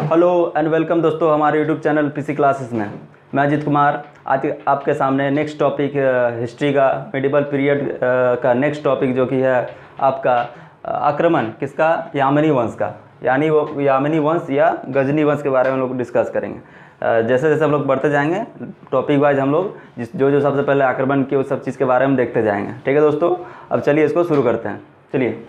Hello and welcome दोस्तों हमारे YouTube channel PC classes में। मैं अजीत कुमार आज आपके सामने नेक्स्ट टॉपिक हिस्ट्री का मिडिवल पीरियड का नेक्स्ट टॉपिक जो कि है आपका आक्रमण किसका, यामिनी वंश का, यानी वो यामिनी वंश या गजनी वंश के बारे में हम लोग डिस्कस करेंगे। जैसे जैसे हम लोग बढ़ते जाएंगे टॉपिक वाइज हम लोग जो सबसे पहले आक्रमण किए उस सब चीज़ के बारे में देखते जाएंगे। ठीक है दोस्तों, अब चलिए इसको शुरू करते हैं। चलिए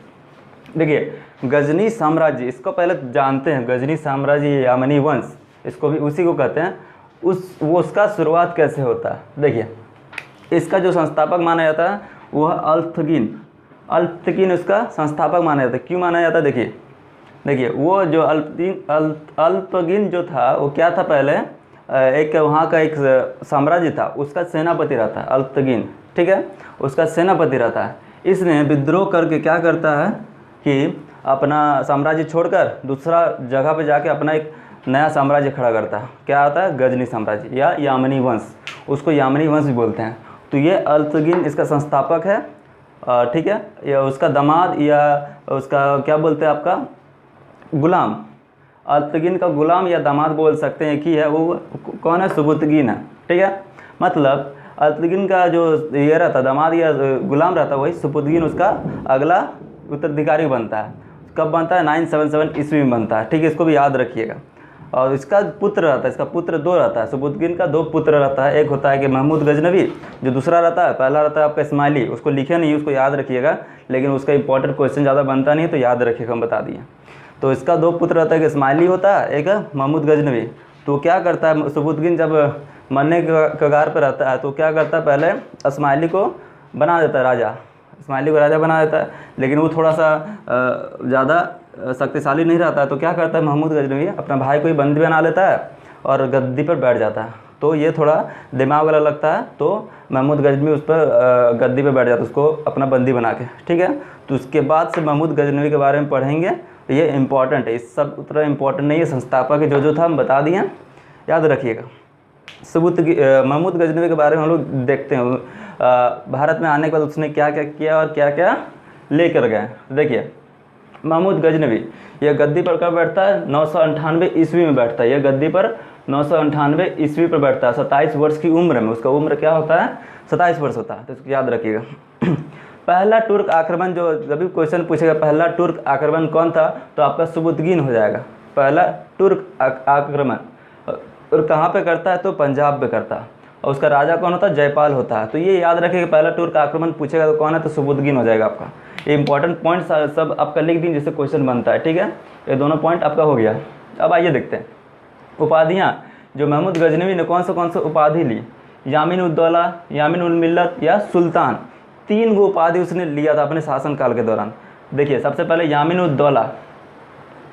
देखिए, गजनी साम्राज्य, इसको पहले जानते हैं। गजनी साम्राज्य यामिनी वंश, इसको भी उसी को कहते हैं। उसका शुरुआत कैसे होता है? देखिए, इसका जो संस्थापक माना जाता है वह अल्पतकीन उसका संस्थापक माना जाता है। क्यों माना जाता है? देखिए वो जो अल्पतकीन जो था वो क्या था, पहले एक वहाँ का एक साम्राज्य था, उसका सेनापति रहता है अल्पतकीन। ठीक है, उसका सेनापति रहता है। इसने विद्रोह करके क्या करता है कि अपना साम्राज्य छोड़कर दूसरा जगह पे जाके अपना एक नया साम्राज्य खड़ा करता है। क्या आता है? गजनी साम्राज्य या यामिनी वंश, उसको यामिनी वंश भी बोलते हैं। तो ये अल्पतकीन इसका संस्थापक है। ठीक है, या उसका दामाद या उसका क्या बोलते हैं आपका गुलाम, अल्पतकीन का गुलाम या दामाद बोल सकते हैं कि है वो कौन है? सुबुतकीन है। ठीक है, मतलब अल्पतकीन का जो ये रहता दामाद या गुलाम रहता वही सुबुतकीन उसका अगला उत्तराधिकारी बनता है। कब बनता है? 977 ईस्वी में बनता है। ठीक है, इसको भी याद रखिएगा। और इसका पुत्र रहता है, इसका पुत्र दो रहता है। सुबुतकीन का दो पुत्र रहता है, एक होता है कि महमूद गजनवी, जो दूसरा रहता है, पहला रहता है आपका इस्माइली। उसको लिखे नहीं, उसको याद रखिएगा, लेकिन उसका इंपॉर्टेंट क्वेश्चन ज़्यादा बनता नहीं है तो याद रखिएगा, हम बता दिए। तो इसका दो पुत्र रहता है कि इस्माइली होता है, एक महमूद गजनवी। तो क्या करता है सुबुतकीन, जब मरने के कगार पर रहता है तो क्या करता है, पहले इस्माइली को बना देता है राजा, इस्माइली को राजा बना देता है। लेकिन वो थोड़ा सा ज़्यादा शक्तिशाली नहीं रहता है, तो क्या करता है महमूद गजनवी अपना भाई को ही बंदी बना लेता है और गद्दी पर बैठ जाता है। तो ये थोड़ा दिमाग वाला लगता है, तो महमूद गजनवी उस पर गद्दी पर बैठ जाता है, उसको अपना बंदी बना के। ठीक है, तो उसके बाद से महमूद गजनवी के बारे में पढ़ेंगे। ये इंपॉर्टेंट है, इस सब उतना इंपॉर्टेंट नहीं है। संस्थापक जो था हम बता दिए, याद रखिएगा। महमूद गजनवी के बारे में हम लोग देखते हैं। भारत में आने के बाद उसने क्या क्या किया और क्या क्या लेकर गए। देखिए, महमूद गजनवी यह गद्दी पर कब बैठता है? 998 ईस्वी में बैठता है। यह गद्दी पर 998 ईस्वी पर बैठता है, 27 वर्ष की उम्र में। उसका उम्र क्या होता है? 27 वर्ष होता है, तो इसको याद रखिएगा। पहला तुर्क आक्रमण, जो जब भी क्वेश्चन पूछेगा पहला तुर्क आक्रमण कौन था, तो आपका सुबुतकीन हो जाएगा। पहला तुर्क आक्रमण और कहाँ पे करता है? तो पंजाब पे करता है। और उसका राजा कौन होता है? जयपाल होता है। तो ये याद रखिए कि पहला तुर्क आक्रमण पूछेगा तो कौन है? तो सुबुतकीन हो जाएगा आपका। ये इंपॉर्टेंट पॉइंट सब आपका लिख दी जिससे क्वेश्चन बनता है। ठीक है, ये दोनों पॉइंट आपका हो गया। अब आइए देखते हैं उपाधियाँ जो महमूद गजनवी ने कौन सा उपाधि ली। यामिन उद दौला, यामिन उल मिल्लत या सुल्तान, 3 गो उपाधि उसने लिया था अपने शासनकाल के दौरान। देखिए, सबसे पहले यामिन उद दौला।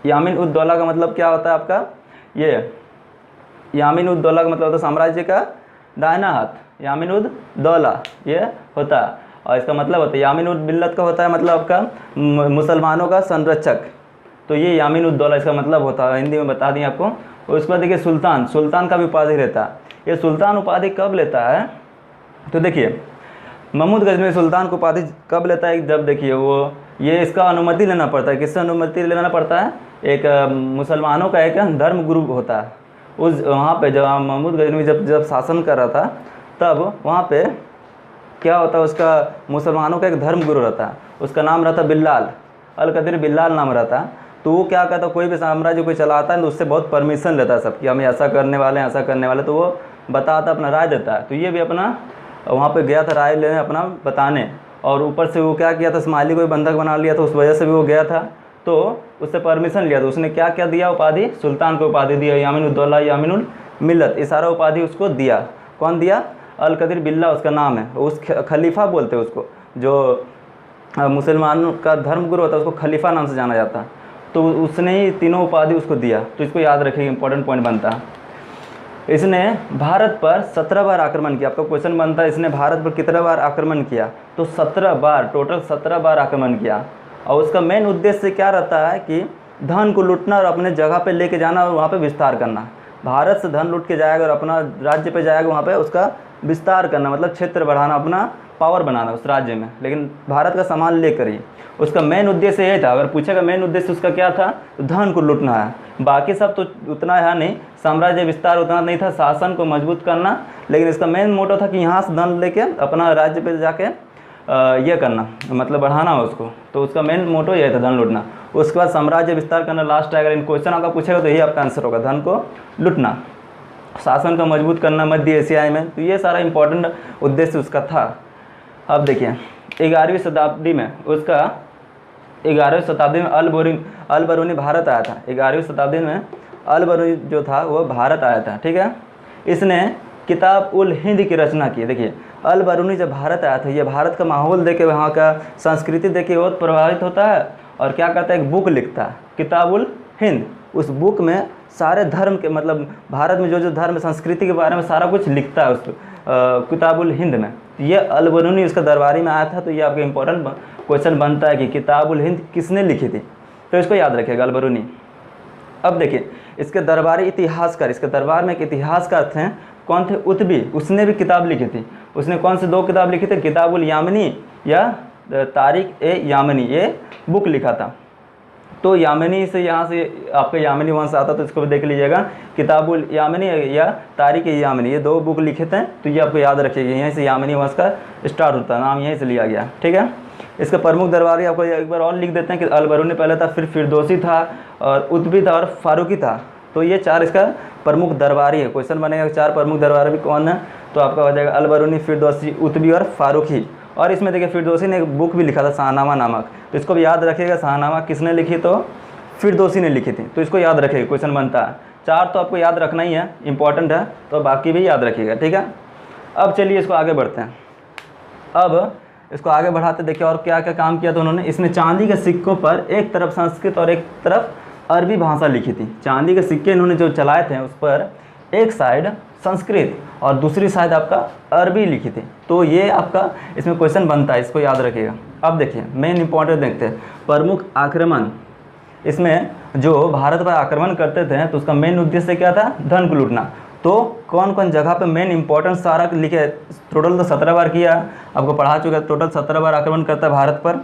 यामिन उद दौला का मतलब क्या होता है आपका? ये यामिन उद दौला का मतलब होता है साम्राज्य का दाहिना हाथ। यामिन उद दौला ये होता है, और इसका मतलब होता है यामिन उद मिल्लत का होता है मतलब आपका मुसलमानों का संरक्षक। तो ये यामिन उद दौला इसका मतलब होता है, हिंदी में बता दिए आपको। और उसके बाद देखिए सुल्तान का भी उपाधि रहता है। ये सुल्तान उपाधि कब लेता है? तो देखिए, महमूद गजनवी सुल्तान को उपाधि कब लेता है? जब देखिए वो ये इसका अनुमति लेना पड़ता है। किससे अनुमति लेना पड़ता है? एक मुसलमानों का एक धर्म गुरु होता है। उस वहाँ पे जब महमूद गजनवी जब शासन कर रहा था, तब वहाँ पे क्या होता है, उसका मुसलमानों का एक धर्म गुरु रहता है, उसका नाम रहता बिल्लाल, अल कदीर बिल्लाल नाम रहता है। तो वो क्या कहता है, कोई भी साम्राज्य कोई चलाता है तो उससे बहुत परमिशन लेता है सब कि हम ऐसा करने वाले हैं, ऐसा करने वाले, तो वो बताता अपना राय देता है। तो ये भी अपना वहाँ पे गया था राय लेने, अपना बताने। और ऊपर से वो क्या किया था, इस्माइली को बंधक बना लिया था, उस वजह से भी वो गया था, तो उससे परमिशन लिया। तो उसने क्या क्या दिया उपाधि? सुल्तान को उपाधि दिया, यामिन उद दौला, यामिन उल मिल्लत, ये सारा उपाधि उसको दिया। कौन दिया? अल कदीर बिल्ला उसका नाम है। उस खलीफा बोलते हैं उसको, जो मुसलमानों का धर्म गुरु होता है उसको खलीफा नाम से जाना जाता है। तो उसने ही तीनों उपाधि उसको दिया। तो इसको याद रखिए, इंपॉर्टेंट पॉइंट बनता है। इसने भारत पर 17 बार आक्रमण किया। आपका क्वेश्चन बनता है इसने भारत पर कितना बार आक्रमण किया? तो 17 बार, टोटल 17 बार आक्रमण किया। और उसका मेन उद्देश्य क्या रहता है कि धन को लूटना और अपने जगह पे लेके जाना और वहाँ पे विस्तार करना। भारत से धन लूट के जाएगा और अपना राज्य पे जाएगा, वहाँ पे उसका विस्तार करना, मतलब क्षेत्र बढ़ाना, अपना पावर बनाना उस राज्य में, लेकिन भारत का सामान लेकर ही। उसका मेन उद्देश्य यही था, अगर पूछेगा मेन उद्देश्य उसका क्या था, तो धन को लूटना है। बाकी सब तो उतना है नहीं, साम्राज्य विस्तार उतना नहीं था, शासन को मजबूत करना, लेकिन इसका मेन मोटो था कि यहाँ से धन लेके अपना राज्य पे जाके ये करना, मतलब बढ़ाना उसको। तो उसका मेन मोटो यही था, धन लूटना। उसके बाद साम्राज्य विस्तार करना लास्ट है। अगर इन क्वेश्चन आपका पूछेगा तो यही आपका आंसर होगा, धन को लूटना, शासन को मजबूत करना मध्य एशिया में। तो ये सारा इंपॉर्टेंट उद्देश्य उसका था। अब देखिए 11वीं शताब्दी में उसका 11वीं शताब्दी में अल बरूनी भारत आया था। 11वीं शताब्दी में अल बरूनी जो था वो भारत आया था, ठीक है। इसने किताब उल हिंद की रचना की। देखिए अल बरूनी जब भारत आया था, ये भारत का माहौल देख के, वहाँ का संस्कृति देख के बहुत प्रभावित होता है, और क्या करता है, एक बुक लिखता है किताब उल हिंद। उस बुक में सारे धर्म के, मतलब भारत में जो जो धर्म संस्कृति के बारे में सारा कुछ लिखता है उस किताब उल हिंद में। ये अल बरूनी उसका दरबारी में आया था। तो ये आपका इंपॉर्टेंट क्वेश्चन बनता है कि किताब उल हिंद किसने लिखी थी, तो इसको याद रखिएगा, अल बरूनी। अब देखिए इसके दरबारी इतिहासकार, इसके दरबार में एक इतिहासकार थे, कौन थे, उतबी। उसने भी किताब लिखी थी। उसने कौन से 2 किताब लिखी थी, किताब उल यामनी या तारीख ए यामनी, ये बुक लिखा था। तो यामनी से, यहाँ से आपका यामनी वंश आता, तो इसको भी देख लीजिएगा, किताब उल यामनी या तारीख ए यामनी, ये 2 बुक लिखे थे। तो ये आपको याद रखिएगा, यहीं से यामनी वंश का स्टार्ट होता है, नाम यहीं से लिया गया, ठीक है। इसका प्रमुख दरबारी आपको एक बार और लिख देते हैं कि अल बरूनी पहले था, फिर फिरदौसी था, और उतबी था, और फारूकी था। तो ये 4 इसका प्रमुख दरबारी है। क्वेश्चन बनेगा 4 प्रमुख दरबारी भी कौन है, तो आपका हो जाएगा अल बरूनी, फिरदौसी, उतबी और फारूकी। और इसमें देखिए फिरदौसी ने एक बुक भी लिखा था, शाहनामा नामक। तो इसको भी याद रखिएगा, शाहनामा किसने लिखी, तो फिरदौसी ने लिखी थी। तो इसको याद रखिएगा, क्वेश्चन बनता है। 4 तो आपको याद रखना ही है, इंपॉर्टेंट है, तो बाकी भी याद रखिएगा, ठीक है। अब चलिए इसको आगे बढ़ते हैं। अब इसको आगे बढ़ाते देखिए और क्या क्या काम किया था उन्होंने। इसने चांदी के सिक्कों पर एक तरफ संस्कृत और एक तरफ अरबी भाषा लिखी थी। चांदी के सिक्के इन्होंने जो चलाए थे, उस पर एक साइड संस्कृत और दूसरी साइड आपका अरबी लिखी थी। तो ये आपका इसमें क्वेश्चन बनता है, इसको याद रखिएगा। अब देखिए मेन इंपॉर्टेंट देखते हैं, प्रमुख आक्रमण। इसमें जो भारत पर आक्रमण करते थे, तो उसका मेन उद्देश्य क्या था, धन को लूटना। तो कौन कौन जगह पे मेन इंपॉर्टेंस सारा लिखे, टोटल तो 17 बार किया, आपको पढ़ा चुका है। टोटल 17 बार आक्रमण करता है भारत पर,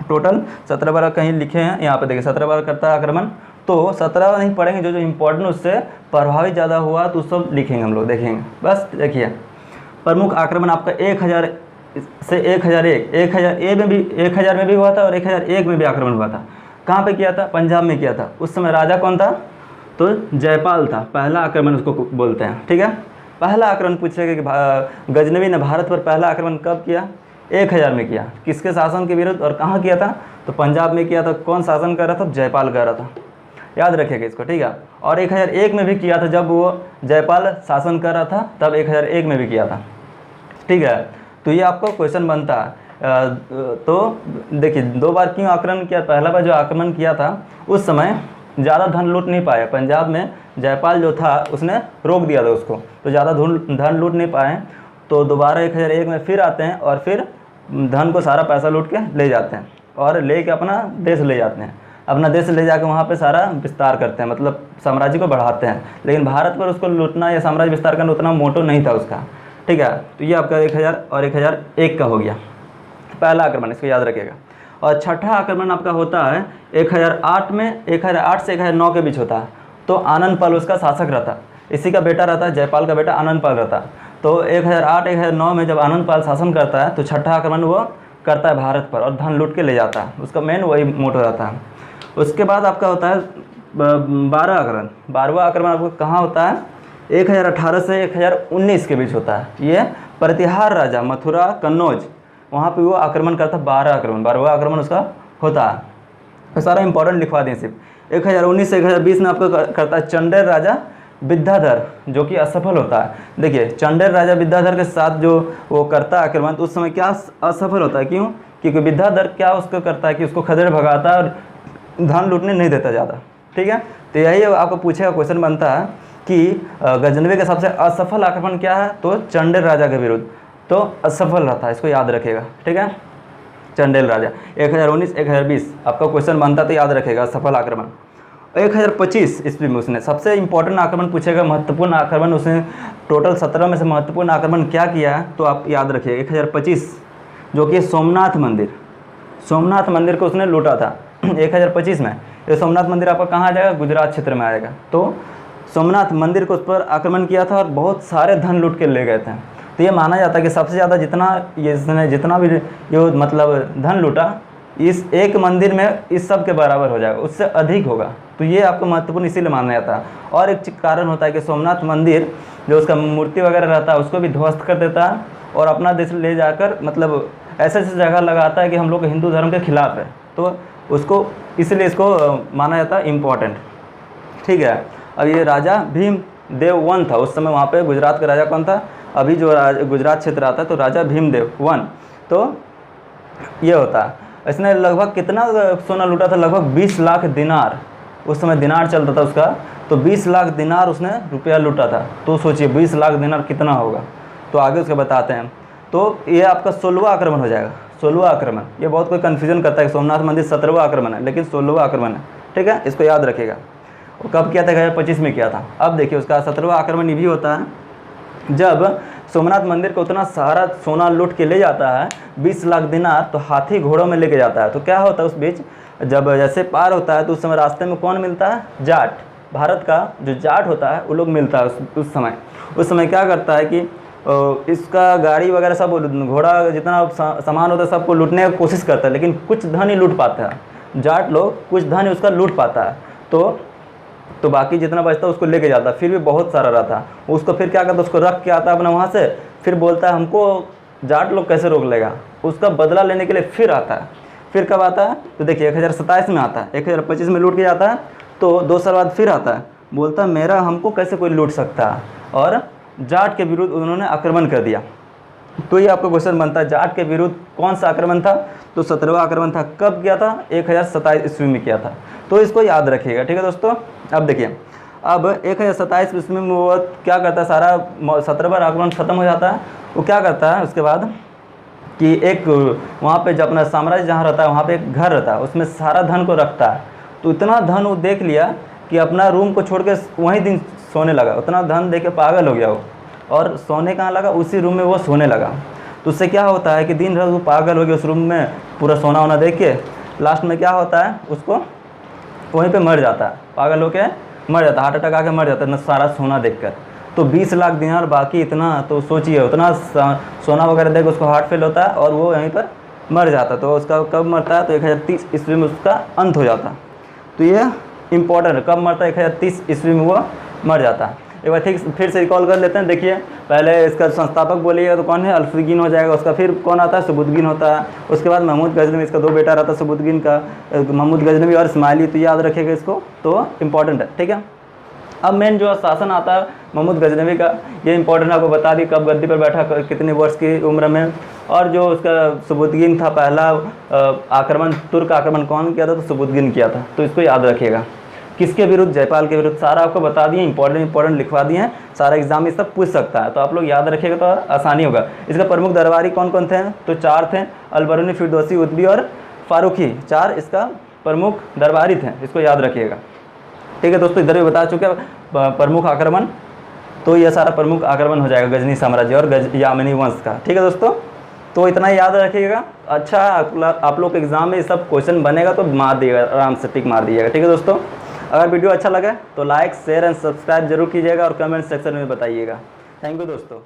टोटल 17 बार कहीं लिखे हैं, यहाँ पे देखिए 17 बार करता है आक्रमण। तो 17 नहीं पढ़ेंगे, जो जो इम्पोर्टेंट उससे प्रभावित ज़्यादा हुआ तो सब लिखेंगे हम लोग, देखेंगे। बस देखिए प्रमुख आक्रमण आपका 1000 से 1001, 1000 में भी, 1000 में भी हुआ था और 1001 में भी आक्रमण हुआ था। कहाँ पे किया था, पंजाब में किया था। उस समय राजा कौन था, तो जयपाल था। पहला आक्रमण उसको बोलते हैं, ठीक है। पहला आक्रमण पूछेगा कि गजनवी ने भारत पर पहला आक्रमण कब किया, 1000 में किया। किसके शासन के विरुद्ध और कहाँ किया था, तो पंजाब में किया था। कौन शासन कर रहा था, जयपाल कर रहा था, याद रखिएगा इसको, ठीक है। और 1001 में भी किया था, जब वो जयपाल शासन कर रहा था, तब 1001 में भी किया था, ठीक है। तो ये आपको क्वेश्चन बनता है। तो देखिए 2 बार क्यों आक्रमण किया। पहला बार जो आक्रमण किया था, उस समय ज़्यादा धन लूट नहीं पाए पंजाब में, जयपाल जो था उसने रोक दिया था उसको, तो ज़्यादा धन लूट नहीं पाए। तो दोबारा 1001 में फिर आते हैं और फिर धन को सारा पैसा लूट के ले जाते हैं और ले के अपना देश ले जाते हैं। अपना देश ले जाकर वहाँ पे सारा विस्तार करते हैं, मतलब साम्राज्य को बढ़ाते हैं। लेकिन भारत पर उसको लूटना या साम्राज्य विस्तार करना उतना मोटो नहीं था उसका, ठीक है। तो ये आपका 1000 और 1001 का हो गया पहला आक्रमण, इसको याद रखिएगा। और छठा आक्रमण आपका होता है 1008 में, 1008 से 1009 के बीच होता है। तो आनंद पाल उसका शासक रहता, इसी का बेटा रहता, जयपाल का बेटा आनंद पाल रहता। तो 1008-1009 में जब आनंद पाल शासन करता है, तो छठा आक्रमण वो करता है भारत पर और धन लूट के ले जाता है। उसका मेन वही मोटो रहता है। उसके बाद आपका होता है 12 आक्रमण। 12वां आक्रमण आपको कहाँ होता है, 1018 से 1019 के बीच होता है। ये प्रतिहार राजा मथुरा कन्नौज, वहाँ पे वो आक्रमण करता है। 12 आक्रमण, 12वां आक्रमण उसका होता है। तो सारा इंपॉर्टेंट लिखवा दें सिर्फ। 1019 से 1020 में आपको करता है चंडेल राजा विद्याधर, जो कि असफल होता है। देखिए चंडेल राजा विद्याधर के साथ जो वो करता है आक्रमण, तो उस समय क्या असफल होता है, क्यों, क्योंकि विद्याधर क्या उसको करता है कि उसको खदेड़ भगाता है और धन लूटने नहीं देता ज़्यादा, ठीक है। तो यही आपको पूछेगा, क्वेश्चन बनता है कि गजनवी का सबसे असफल आक्रमण क्या है, तो चंडेल राजा के विरुद्ध, तो असफल रहता है, इसको याद रखेगा, ठीक है। चंडेल राजा 1019-1020 आपका क्वेश्चन बनता तो याद रखेगा, असफल आक्रमण। 1025 ईस्वी में उसने सबसे इम्पोर्टेंट आक्रमण पूछेगा, महत्वपूर्ण आक्रमण उसने टोटल 17 में से महत्वपूर्ण आक्रमण क्या किया है तो आप याद रखिए 1025, जो कि सोमनाथ मंदिर को उसने लूटा था 1025 में। ये सोमनाथ मंदिर आपका कहाँ आ जाएगा, गुजरात क्षेत्र में आएगा। तो सोमनाथ मंदिर को उस पर आक्रमण किया था और बहुत सारे धन लूट के ले गए थे। तो ये माना जाता है कि सबसे ज़्यादा जितना भी ये मतलब धन लूटा इस एक मंदिर में इस सब के बराबर हो जाएगा, उससे अधिक होगा। तो ये आपको महत्वपूर्ण इसीलिए माना जाता है। और एक कारण होता है कि सोमनाथ मंदिर जो उसका मूर्ति वगैरह रहता है उसको भी ध्वस्त कर देता है और अपना देश ले जाकर मतलब ऐसे ऐसे जगह लगाता है कि हम लोग हिंदू धर्म के खिलाफ है, तो उसको इसलिए इसको माना जाता है इम्पोर्टेंट। ठीक है, अब ये राजा भीमदेव वन था उस समय, वहाँ पे गुजरात का राजा कौन था, अभी जो गुजरात क्षेत्र आता है तो राजा भीमदेव वन। तो ये होता है, इसने लगभग कितना सोना लूटा था, लगभग 20 लाख दिनार, उस समय दिनार चलता था उसका, तो 20 लाख दिनार उसने रुपया लूटा था। तो सोचिए 20 लाख दिनार कितना होगा, तो आगे उसके बताते हैं। तो ये आपका 16वां आक्रमण हो जाएगा, 16वां आक्रमण। ये बहुत कोई कन्फ्यूजन करता है कि सोमनाथ मंदिर 17वां आक्रमण है, लेकिन 16वां आक्रमण है। ठीक है, इसको याद रखिएगा। वो कब किया था, 2025 में किया था। अब देखिए उसका 17वां आक्रमण ये भी होता है जब सोमनाथ मंदिर को उतना सारा सोना लूट के ले जाता है 20 लाख दिनार, तो हाथी घोड़ों में लेके जाता है। तो क्या होता है उस बीच जब जैसे पार होता है तो उस समय रास्ते में कौन मिलता है, जाट, भारत का जो जाट होता है वो लोग मिलता है उस समय क्या करता है कि इसका गाड़ी वगैरह सब, घोड़ा जितना सामान होता है सबको लूटने की कोशिश करता है, लेकिन कुछ धन ही लूट पाता है जाट लोग, कुछ धन उसका लूट पाता है। तो बाकी जितना बचता है उसको लेके जाता है, फिर भी बहुत सारा रहता है। उसको फिर क्या करता है, उसको रख के आता है अपना वहाँ से, फिर बोलता है हमको जाट लोग कैसे रोक लेगा, उसका बदला लेने के लिए फिर आता है। फिर कब आता है तो देखिए 1027 में आता है, 1025 में लूट के जाता है, तो 2 साल बाद फिर आता है, बोलता है मेरा हमको कैसे कोई लूट सकता है, और जाट के विरुद्ध उन्होंने आक्रमण कर दिया। तो ये आपका क्वेश्चन बनता है जाट के विरुद्ध कौन सा आक्रमण था, तो 17वां आक्रमण था। कब किया था, 1027 ईस्वी में किया था। तो इसको याद रखिएगा। ठीक है दोस्तों, अब देखिए अब 1027 ईस्वी में वो क्या करता है, सारा 17वां आक्रमण खत्म हो जाता है। वो क्या करता है उसके बाद कि एक वहाँ पे जो अपना साम्राज्य जहाँ रहता है वहाँ पे एक घर रहता है, उसमें सारा धन को रखता है। तो इतना धन वो देख लिया कि अपना रूम को छोड़ के वहीं दिन सोने लगा, उतना धन देख के पागल हो गया वो, और सोने कहाँ लगा, उसी रूम में वो सोने लगा। तो उससे क्या होता है कि दिन रात वो पागल हो गया उस रूम में, पूरा सोना वोना देख के, लास्ट में क्या होता है उसको वहीं पे मर जाता है, पागल होके मर जाता है, हार्ट अटैक आके मर जाता है, सारा सोना देखकर। तो 20 लाख दिनार बाकी इतना, तो सोचिए उतना सोना वगैरह देख उसको हार्ट फेल होता है और वो यहीं पर मर जाता है। तो उसका कब मरता है, तो 1030 ईस्वी में उसका अंत हो जाता है। तो ये इंपॉर्टेंट है, कब मरता है, 1030 ईस्वी में वो मर जाता है। एक बार ठीक फिर से रिकॉल कर लेते हैं। देखिए पहले इसका संस्थापक बोलिएगा तो कौन है, अल्फुद्दीन हो जाएगा। उसका फिर कौन आता है, सुबुद्दीन होता है। उसके बाद महमूद गजनवी, इसका 2 बेटा रहता है सुबुद्दीन का, महमूद गजनवी और इस्माइली। तो याद रखिएगा इसको, तो इम्पॉर्टेंट है। ठीक है, अब मेन जो शासन आता है महमूद गजनवी का, ये इंपॉर्टेंट आपको बता दी, कब गद्दी पर बैठा, कितने वर्ष की उम्र में। और जो उसका सुबुद्दीन था, पहला आक्रमण, तुर्क आक्रमण कौन किया था, तो सुबुद्दीन किया था। तो इसको याद रखिएगा। किसके विरुद्ध, जयपाल के विरुद्ध। सारा आपको बता दिए, इंपॉर्टेंट लिखवा दिए हैं, सारा एग्जाम में सब पूछ सकता है। तो आप लोग याद रखिएगा तो आसानी होगा। इसका प्रमुख दरबारी कौन कौन थे, तो 4 थे, अलबरूनी, फिरदौसी, उतबी और फारूकी। 4 इसका प्रमुख दरबारी थे, इसको याद रखिएगा। ठीक है दोस्तों, इधर भी बता चुके प्रमुख आक्रमण। तो यह सारा प्रमुख आक्रमण हो जाएगा गजनी साम्राज्य और यामिनी वंश का। ठीक है दोस्तों, तो इतना याद रखिएगा। अच्छा आप लोग के एग्जाम में ये सब क्वेश्चन बनेगा तो मार दिएगा, आराम से टिक मार दीजिएगा। ठीक है दोस्तों, अगर वीडियो अच्छा लगे तो लाइक, शेयर एंड सब्सक्राइब जरूर कीजिएगा और कमेंट सेक्शन में बताइएगा। थैंक यू दोस्तों।